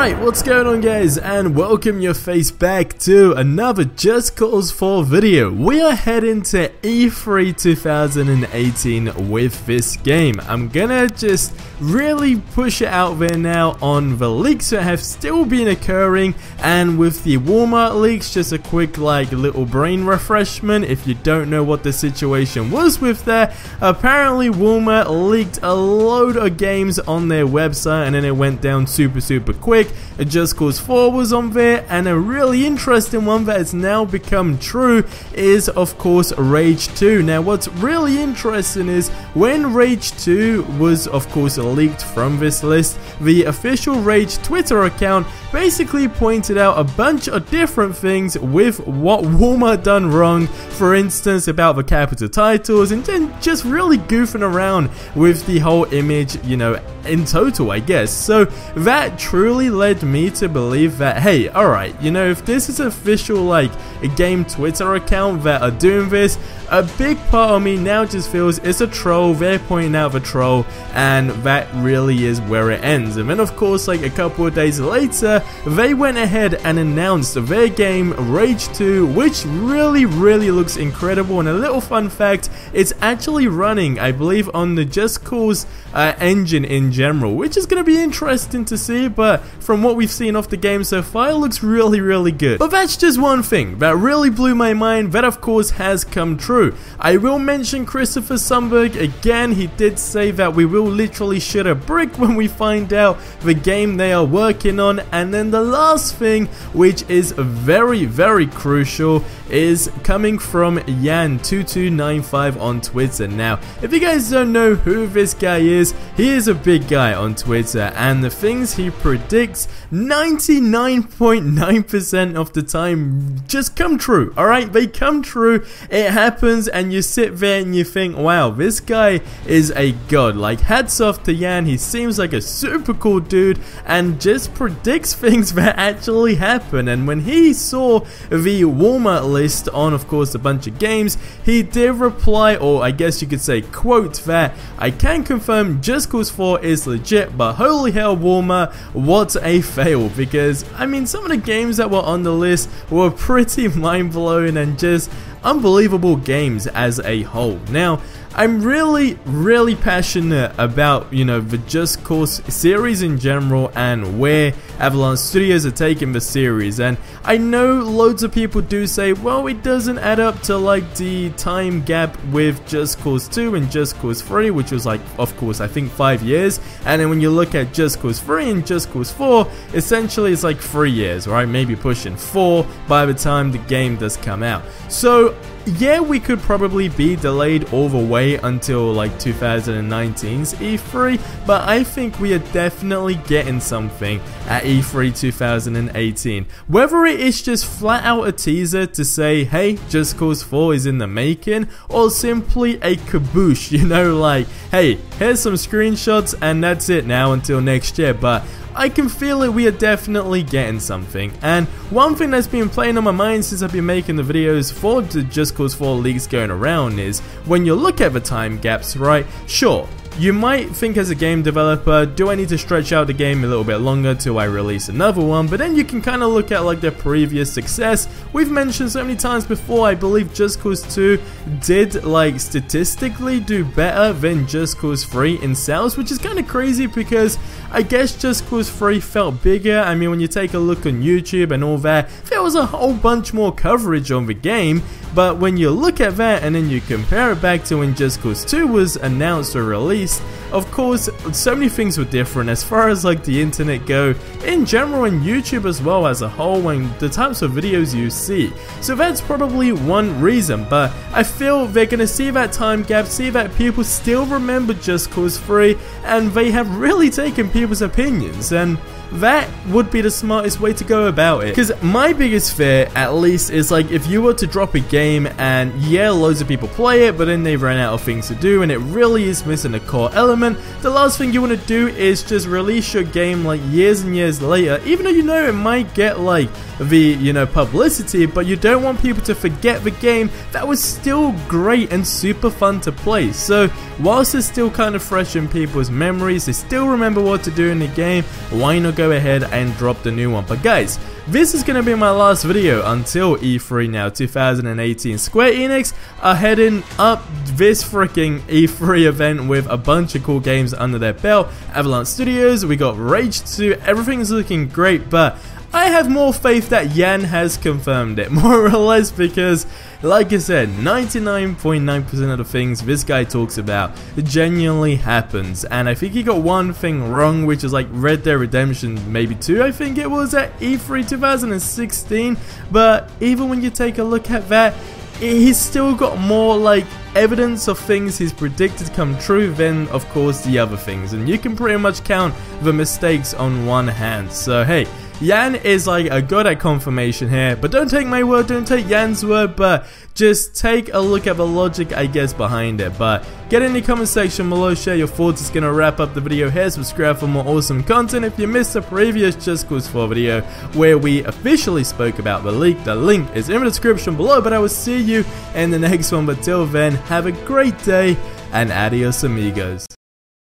Alright, what's going on guys, and welcome your face back to another Just Cause 4 video. We are heading to E3 2018 with this game. I'm gonna just really push it out there now on the leaks that have still been occurring, and with the Walmart leaks, just a quick little brain refreshment. If you don't know what the situation was with that, apparently Walmart leaked a load of games on their website and then it went down super quick. Just Cause 4 was on there, and a really interesting one that has now become true is of course Rage 2. Now what's really interesting is when Rage 2 was of course leaked from this list, the official Rage Twitter account basically pointed out a bunch of different things with what Walmart done wrong, for instance about the capital titles, and then just really goofing around with the whole image, you know, in total I guess. So that truly led me to believe that, hey, alright, you know, if this is official a game Twitter account that are doing this, a big part of me now just feels it's a troll, they're pointing out the troll, and that really is where it ends. And then of course a couple of days later, they went ahead and announced their game Rage 2, which really looks incredible. And a little fun fact, it's actually running, I believe, on the Just Cause engine in general, which is going to be interesting to see, but from what we've seen off the game so far, it looks really good. But that's just one thing that really blew my mind, that of course has come true. I will mention Christopher Sundberg again. He did say that we will literally shit a brick when we find out the game they are working on. And then the last thing, which is very crucial, is coming from Yan2295 on Twitter. Now, if you guys don't know who this guy is, he is a big guy on Twitter, and the things he predicts 99.9% of the time just come true. Alright, they come true, it happens, and you sit there and you think, wow, this guy is a god. Like, hats off to Yan, he seems like a super cool dude and just predicts things that actually happen. And when he saw the Walmart list on, of course, a bunch of games, he did reply, or I guess you could say quote, that I can confirm Just Cause 4 is legit, but holy hell Walmart, what a fail. Because I mean, some of the games that were on the list were pretty mind-blowing and just unbelievable games as a whole. Now, I'm really passionate about, you know, the Just Cause series in general and where Avalanche Studios are taking the series. And I know loads of people do say, well, it doesn't add up to the time gap with Just Cause 2 and Just Cause 3, which was of course, I think 5 years. And then when you look at Just Cause 3 and Just Cause 4, essentially it's 3 years, right? Maybe pushing 4 by the time the game does come out. So yeah, we could probably be delayed all the way until 2019's E3, but I think we are definitely getting something at E3 2018. Whether it is just flat out a teaser to say, hey, Just Cause 4 is in the making, or simply a kaboosh, you know, hey, here's some screenshots and that's it now until next year. But I can feel it, we are definitely getting something. And one thing that's been playing on my mind since I've been making the videos for the Just Cause 4 leaks going around is, when you look at the time gaps, right, sure, you might think as a game developer, do I need to stretch out the game a little bit longer till I release another one? But then you can kind of look at the previous success. We've mentioned so many times before, I believe Just Cause 2 did statistically do better than Just Cause 3 in sales, which is kind of crazy because I guess Just Cause 3 felt bigger. I mean, when you take a look on YouTube and all that, there was a whole bunch more coverage on the game. But when you look at that and then you compare it back to when Just Cause 2 was announced or released, of course, so many things were different as far as the internet go in general, and YouTube as well as a whole, and the types of videos you see. So that's probably one reason, but I feel they're gonna see that time gap, see that people still remember Just Cause 3, and they have really taken people's opinions, and that would be the smartest way to go about it. Because my biggest fear, at least, is if you were to drop a game game, and yeah, loads of people play it, but then they run out of things to do, and it really is missing a core element. The last thing you want to do is just release your game like years and years later, even though you know it might get like the, you know, publicity, but you don't want people to forget the game that was still great and super fun to play. So whilst it's still kind of fresh in people's memories, they still remember what to do in the game, why not go ahead and drop the new one? But guys, this is going to be my last video until E3 now, 2018. Square Enix are heading up this freaking E3 event with a bunch of cool games under their belt. Avalanche Studios, we got Rage 2, everything's looking great, but I have more faith that Yan has confirmed it, more or less, because like I said, 99.9% of the things this guy talks about genuinely happens, and I think he got one thing wrong, which is like Red Dead Redemption maybe 2, I think it was, at E3 2016, but even when you take a look at that, he's still got more like evidence of things he's predicted come true than of course the other things, and you can pretty much count the mistakes on one hand. So hey, Yan is like a god at confirmation here, but don't take my word, don't take Yan's word, but just take a look at the logic, I guess, behind it. But get in the comment section below, share your thoughts. It's gonna wrap up the video here. Subscribe for more awesome content. If you missed the previous Just Cause 4 video where we officially spoke about the leak, the link is in the description below, but I will see you in the next one. But till then, have a great day and adios amigos.